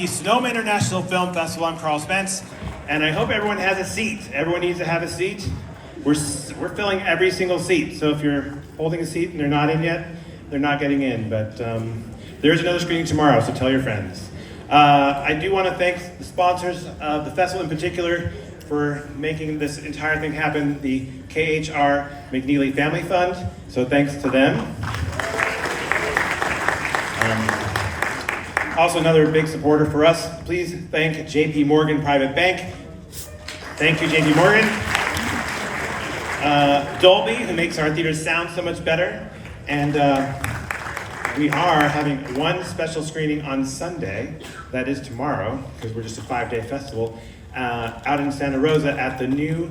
the Sonoma International Film Festival. I'm Carl Spence, and I hope everyone has a seat. Everyone needs to have a seat. We're filling every single seat, so if you're holding a seat and they're not in yet, they're not getting in, but there's another screening tomorrow, so tell your friends. I do want to thank the sponsors of the festival in particular for making this entire thing happen, the KHR McNeely Family Fund, so thanks to them. Also another big supporter for us, please thank JP Morgan Private Bank. Thank you, JP Morgan. Dolby, who makes our theaters sound so much better. And we are having one special screening on Sunday, that is tomorrow, because we're just a 5-day festival, out in Santa Rosa at the new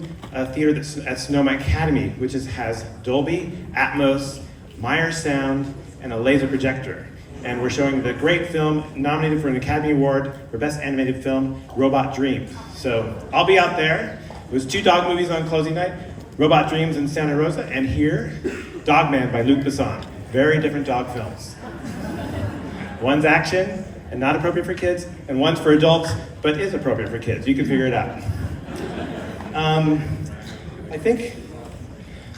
theater that's at Sonoma Academy, which has Dolby, Atmos, Meyer Sound, and a laser projector. And we're showing the great film nominated for an Academy Award for Best Animated Film, Robot Dreams. So I'll be out there. It was 2 dog movies on closing night, Robot Dreams in Santa Rosa, and here, Dogman by Luc Besson. Very different dog films. One's action and not appropriate for kids, and one's for adults, but is appropriate for kids. You can figure it out. I think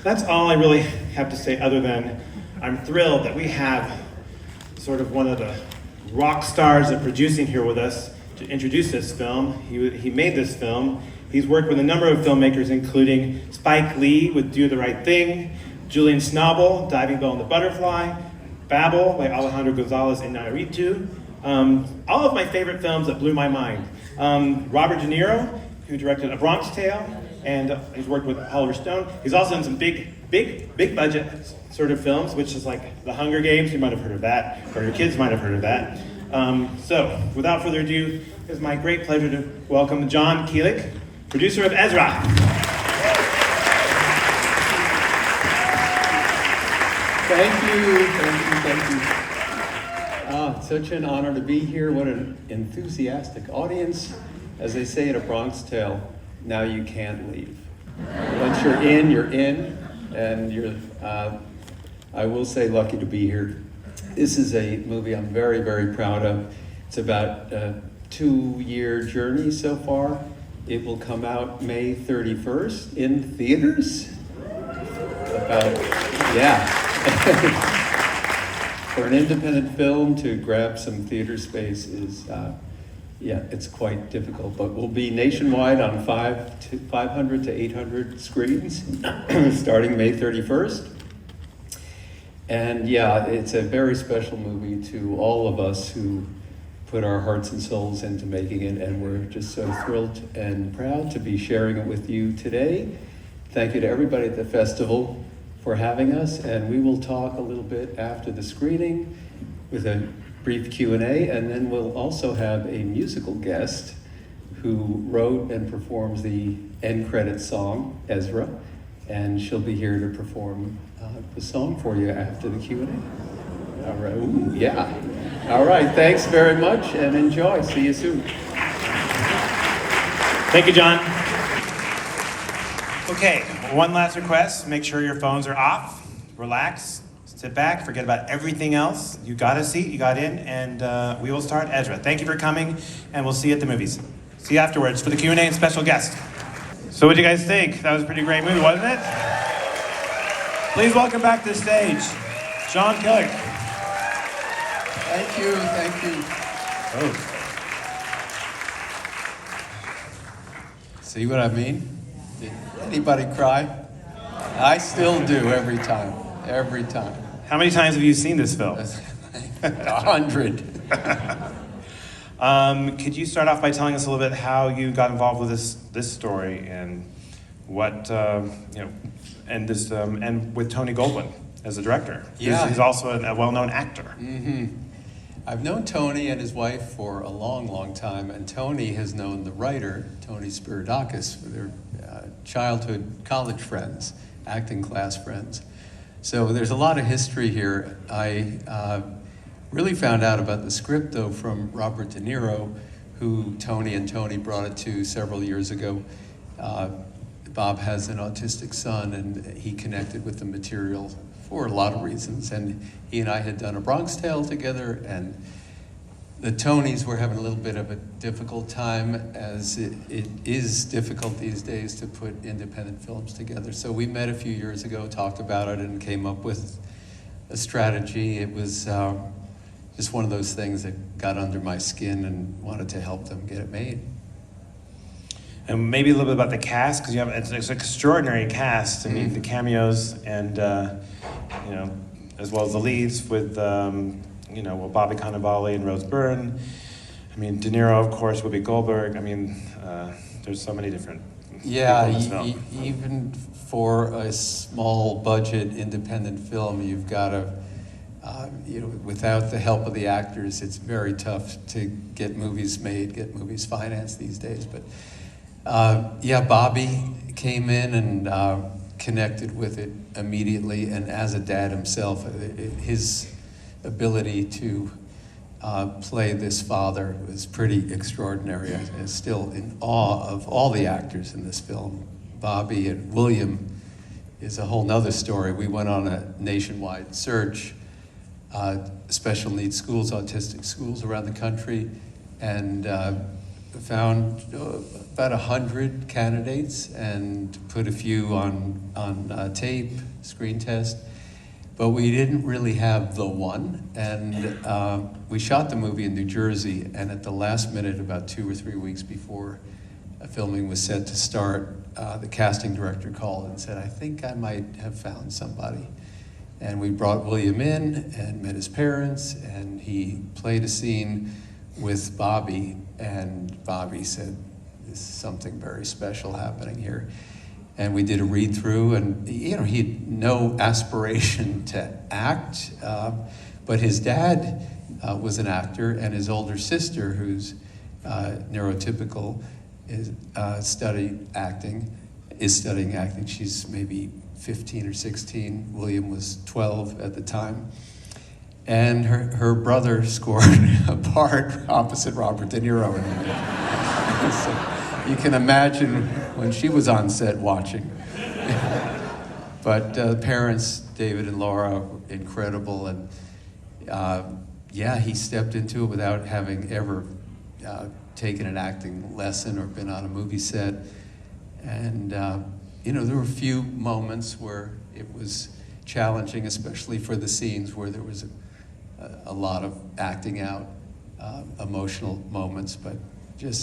that's all I really have to say, other than I'm thrilled that we have sort of one of the rock stars of producing here with us to introduce this film. He made this film. He's worked with a number of filmmakers, including Spike Lee with Do the Right Thing, Julian Schnabel, Diving Bell and the Butterfly, Babel by Alejandro Gonzalez Iñárritu. All of my favorite films that blew my mind. Robert De Niro, who directed A Bronx Tale, and he's worked with Oliver Stone. He's also done some big budget sort of films, which is like The Hunger Games. You might have heard of that, or your kids might have heard of that. So, without further ado, it's my great pleasure to welcome John Keelik, producer of Ezra. Thank you. Such an honor to be here. What an enthusiastic audience. As they say in A Bronx Tale, now you can't leave. Once you're in, and I will say lucky to be here. This is a movie I'm very, very proud of. It's about a 2-year journey so far. It will come out May 31st in theaters. For an independent film to grab some theater space is, it's quite difficult, but we'll be nationwide on 500 to 800 screens starting May 31st. And it's a very special movie to all of us who put our hearts and souls into making it, and we're just so thrilled and proud to be sharing it with you today. Thank you to everybody at the festival for having us, and we will talk a little bit after the screening with a brief Q&A, and then we'll also have a musical guest who wrote and performs the end credit song, Ezra, and she'll be here to perform the song for you after the Q&A. All right, All right, thanks very much and enjoy. See you soon. Thank you, John. Okay, one last request. Make sure your phones are off. Relax, sit back, forget about everything else. You got a seat, you got in, and we will start Ezra. Thank you for coming, and we'll see you at the movies. See you afterwards for the Q&A and special guest. So what do you guys think? That was a pretty great movie, wasn't it? Please welcome back to the stage, John Keelik. Thank you. Oh. See what I mean? Did anybody cry? I still do every time. How many times have you seen this film? 100. Could you start off by telling us a little bit how you got involved with this story and what and with Tony Goldwyn as the director? Yeah, he's also a well-known actor. Mm-hmm. I've known Tony and his wife for a long, long time, and Tony has known the writer, Tony Spiridakis, for their childhood college friends, acting class friends. So there's a lot of history here. I really found out about the script, though, from Robert De Niro, who Tony brought it to several years ago. Bob has an autistic son, and he connected with the material for a lot of reasons. And he and I had done A Bronx Tale together, and the Tonys were having a little bit of a difficult time, as it is difficult these days to put independent films together. So we met a few years ago, talked about it, and came up with a strategy. It was just one of those things that got under my skin and wanted to help them get it made. And maybe a little bit about the cast, because it's an extraordinary cast. I mean, the cameos and as well as the leads with Bobby Cannavale and Rose Byrne. I mean, De Niro, of course, Whoopi Goldberg. I mean, there's so many different people in this film. Even for a small budget independent film, you've got to, without the help of the actors, it's very tough to get movies made, get movies financed these days. But Bobby came in and connected with it immediately, and as a dad himself, his ability to play this father was pretty extraordinary. I'm still in awe of all the actors in this film. Bobby and William is a whole nother story. We went on a nationwide search, special needs schools, autistic schools around the country, and found about 100 candidates and put a few on tape, screen test. But we didn't really have the one, and we shot the movie in New Jersey, and at the last minute, about 2 or 3 weeks before filming was set to start, the casting director called and said, "I think I might have found somebody." And we brought William in and met his parents, and he played a scene with Bobby, and Bobby said, "This is something very special happening here." And we did a read-through, and he had no aspiration to act, but his dad was an actor, and his older sister, who's neurotypical, is studying acting. She's maybe 15 or 16. William was 12 at the time. And her brother scored a part opposite Robert De Niro. So you can imagine when she was on set watching. But parents, David and Laura, were incredible. And he stepped into it without having ever taken an acting lesson or been on a movie set. And, there were a few moments where it was challenging, especially for the scenes where there was a lot of acting out, emotional moments, but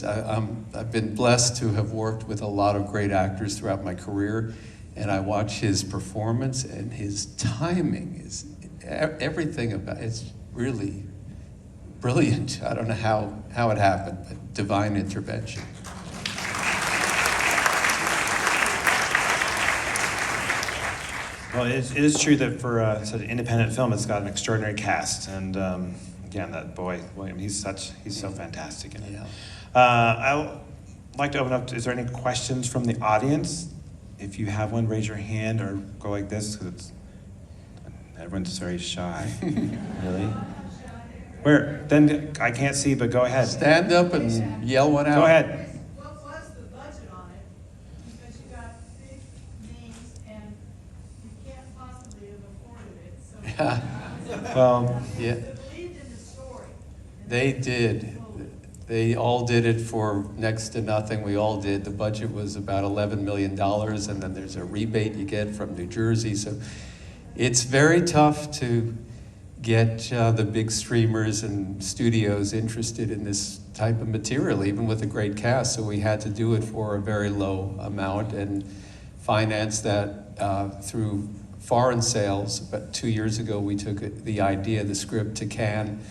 I've been blessed to have worked with a lot of great actors throughout my career, and I watch his performance, and his timing is everything about it's really brilliant. I don't know how it happened, but divine intervention. Well, it is true that for such an independent film, it's got an extraordinary cast, and again, that boy William, he's so fantastic in it. Yeah. I would like to open up. Is there any questions from the audience? If you have one, raise your hand or go like this, because everyone's very shy. Really? Where? Then I can't see, but go ahead. Stand up and yell one out. Go ahead. What was the budget on it? Because you got big names and you can't possibly have afforded it. So Well, yeah. Believed in the story. They did. They all did it for next to nothing. We all did. The budget was about $11 million, and then there's a rebate you get from New Jersey. So it's very tough to get the big streamers and studios interested in this type of material, even with a great cast. So we had to do it for a very low amount and finance that through foreign sales. About 2 years ago, we took the idea, the script, to Cannes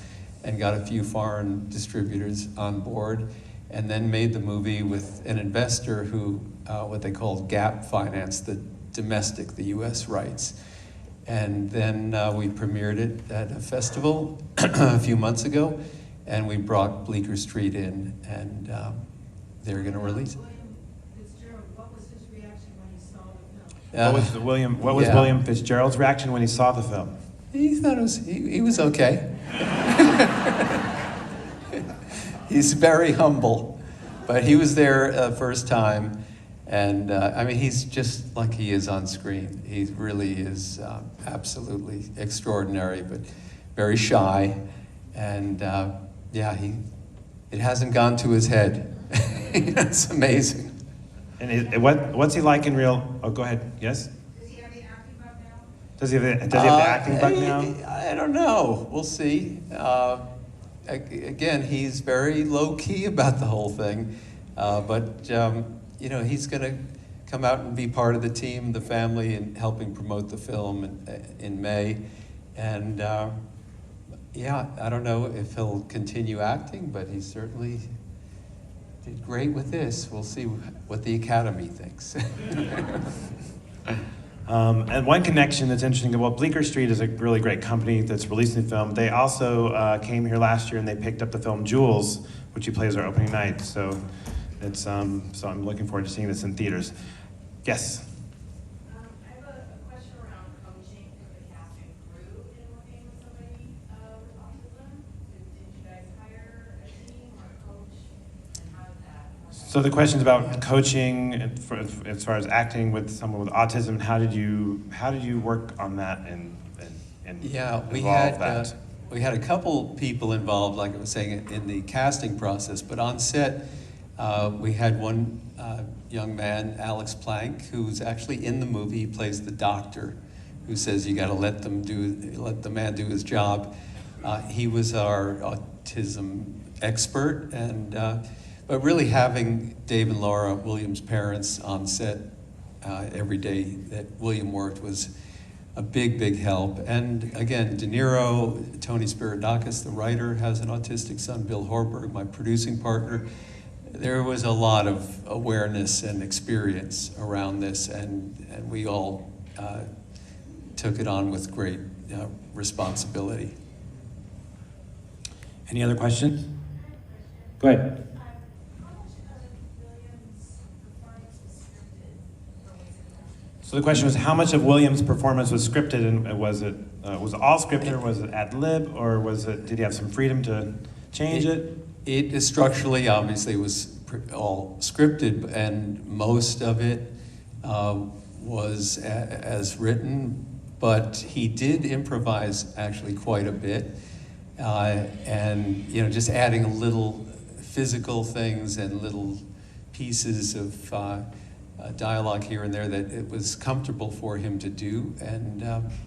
and got a few foreign distributors on board, and then made the movie with an investor who, what they called gap financed the domestic, the US rights. And then we premiered it at a festival a few months ago, and we brought Bleecker Street in, and they're gonna release it. William Fitzgerald, what was his reaction when he saw the film? What was William Fitzgerald's reaction when he saw the film? He thought he was okay. He's very humble, but he was there first time, and he's just like he is on screen. He really is absolutely extraordinary, but very shy, and yeah, it hasn't gone to his head. It's amazing. And what's he like in real? Oh, go ahead. Yes. Does he have the acting bug now? Does he have the acting bug now? I don't know. We'll see. Again, he's very low key about the whole thing, but you know, he's going to come out and be part of the team, the family, and helping promote the film in May. And yeah, I don't know if he'll continue acting, but he certainly did great with this. We'll see what the Academy thinks. And one connection that's interesting, well, Bleecker Street is a really great company that's releasing the film. They also came here last year and they picked up the film Jules, which you play as our opening night. So it's so I'm looking forward to seeing this in theaters. Yes. I have a question around coaching for the cast and crew in working with somebody with autism. Did you guys hire a team or a coach, and how did that? So the question's about coaching as far as acting with someone with autism. How did you work on that and Yeah, we evolve had that? we had a couple people involved, like I was saying, in the casting process. But on set, we had one young man, Alex Plank, who's actually in the movie. He plays the doctor, who says you got to let the man do his job. He was our autism expert, and but really having Dave and Laura, William's parents, on set every day that William worked was a big help. And again, De Niro, Tony Spiridakis, the writer, has an autistic son, Bill Horberg, my producing partner. There was a lot of awareness and experience around this, and we all took it on with great responsibility. Any other questions? Go ahead. So the question was, how much of William's performance was scripted, and was it all scripted, or was it ad lib, or did he have some freedom to change it? It is structurally, obviously, was all scripted, and most of it was as written, but he did improvise actually quite a bit, and you know, just adding a little physical things and little pieces of dialogue here and there that it was comfortable for him to do, and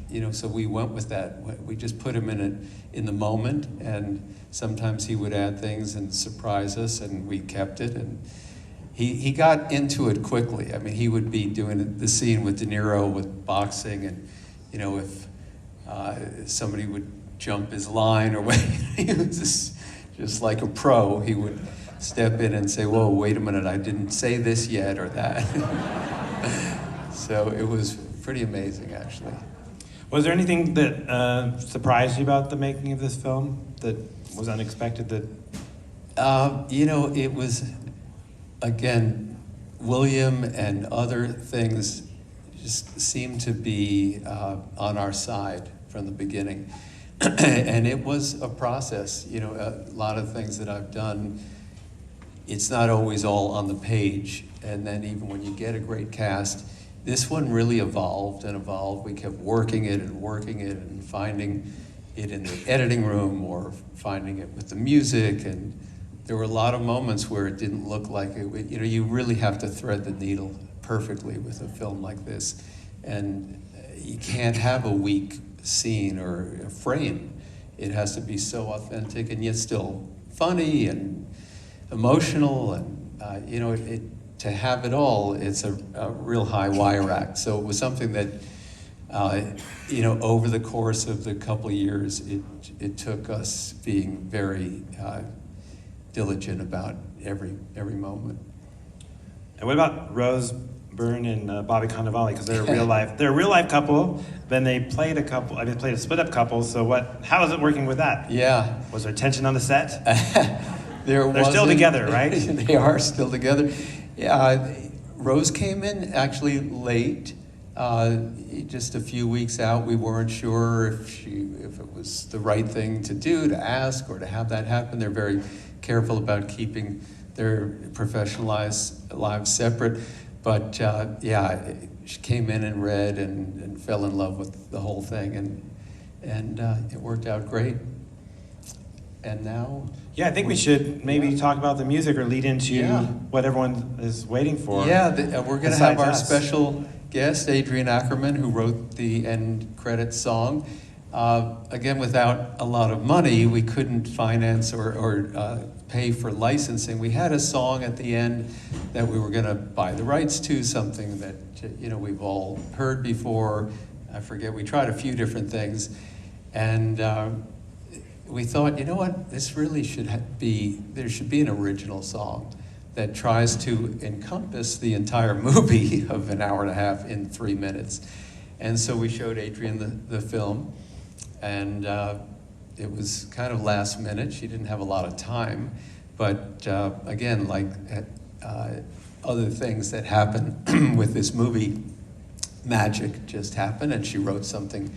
you know, so we went with that. We just put him in the moment, and sometimes he would add things and surprise us, and we kept it. And he got into it quickly. I mean, he would be doing the scene with De Niro with boxing, and you know, if somebody would jump his line or what, he was just like a pro. He would step in and say, whoa, wait a minute, I didn't say this yet, or that. So it was pretty amazing, actually. Was there anything that surprised you about the making of this film that was unexpected? You know, it was, again, William and other things just seemed to be on our side from the beginning. And it was a process. You know, a lot of things that I've done, it's not always all on the page. And then even when you get a great cast, this one really evolved and evolved. We kept working it and finding it in the editing room or finding it with the music. And there were a lot of moments where it didn't look like it. You know, you really have to thread the needle perfectly with a film like this. And you can't have a weak scene or a frame. It has to be so authentic and yet still funny and emotional, and you know, to have it all, it's a real high wire act. So it was something that you know, over the course of the couple of years, it took us being very diligent about every moment. And what about Rose Byrne and Bobby Cannavale? Because they're a real life couple. Then they played a split up couple. So how is it working with that? Yeah. Was there tension on the set? They're still together, right? They are still together. Yeah, Rose came in actually late, just a few weeks out. We weren't sure if it was the right thing to do, to ask, or to have that happen. They're very careful about keeping their professional lives separate. But yeah, she came in and read and fell in love with the whole thing, and it worked out great. And now? Yeah, I think we should maybe talk about the music or lead into Yeah. what everyone is waiting for. Yeah, we're going to have besides our us. special guest, Adrian Ackerman, who wrote the end credits song. Again, without a lot of money, we couldn't finance or pay for licensing. We had a song at the end that we were going to buy the rights to, something that we've all heard before. I forget, we tried a few different things. And we thought, you know what, this really there should be an original song that tries to encompass the entire movie of an hour and a half in 3 minutes. And so we showed Adrian the film, and it was kind of last minute. She didn't have a lot of time, but again, like other things that happen with this movie, magic just happened, and she wrote something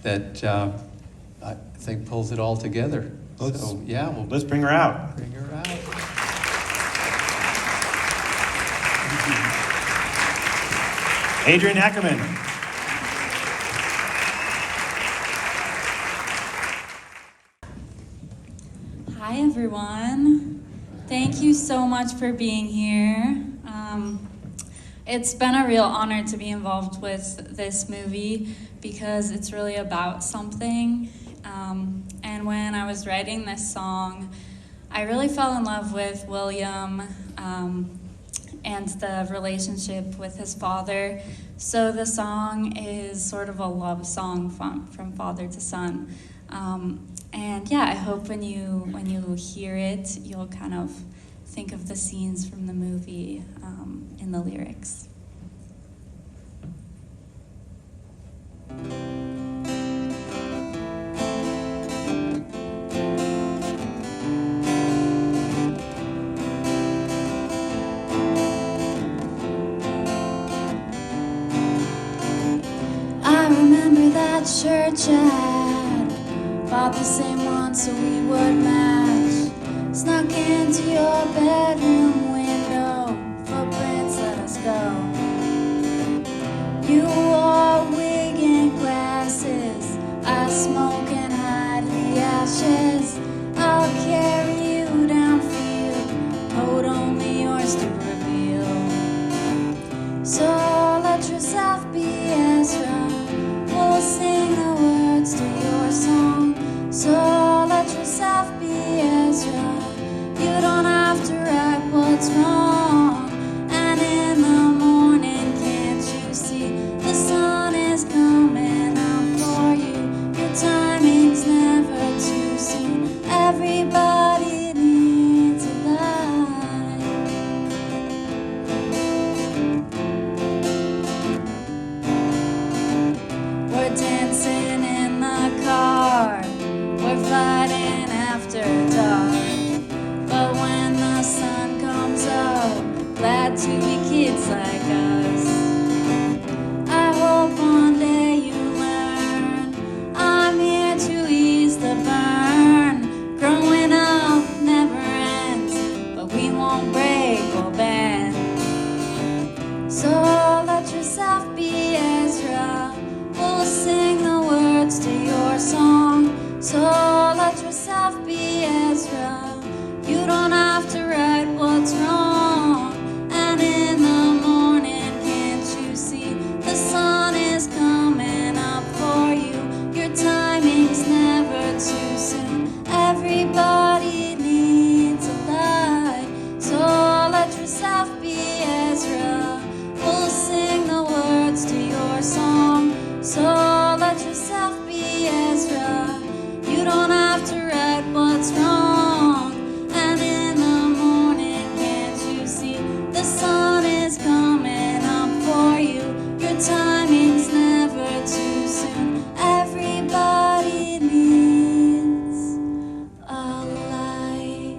that I think pulls it all together. So yeah, Let's bring her out. bring her out. Adrian Ackerman. Hi, everyone. Thank you so much for being here. It's been a real honor to be involved with this movie because it's really about something. And when I was writing this song, I really fell in love with William and the relationship with his father. So the song is sort of a love song from father to son. And yeah, I hope when you hear it, you'll kind of think of the scenes from the movie in the lyrics. I remember that church ad, bought the same one so we would match. Snuck into your bedroom window, footprints let us go. You wore a wig and glasses, I smoke and hide the ashes. I'll carry you downfield, code only yours to reveal. So let yourself be Ezra, we'll sing the words to your song. So let yourself be Ezra, you don't have to write what's wrong. And in the morning, can't you see the sun is coming out for you? Your timing's never too soon. Everybody needs a light. We're dancing in the car, we're fighting after dark. But when the sun comes up, glad to be kids like us. I hope one day you learn, I'm here to ease the burn. Growing up never ends, but we won't break or bend. So let yourself be Ezra, we'll sing the words to your song. So let yourself be Ezra, you don't have to write what's wrong. And in the morning, can't you see the sun is coming up for you? Your timing's never too soon. Everybody needs a light. So let yourself be Ezra, we'll sing the words to your song. So let yourself be Ezra, you don't have to write what's wrong. And in the morning, can't you see the sun is coming up for you? Your timing's never too soon. Everybody needs a light.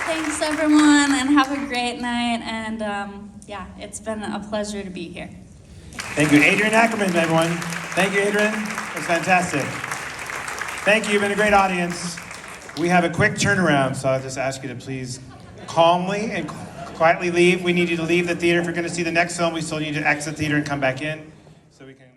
Thanks, everyone, and have a great night. And yeah, it's been a pleasure to be here. Thank you, Adrian Ackerman, everyone. Thank you, Adrian. That's fantastic. Thank you. You've been a great audience. We have a quick turnaround, so I'll just ask you to please calmly and quietly leave. We need you to leave the theater. If you're going to see the next film, we still need you to exit the theater and come back in so we can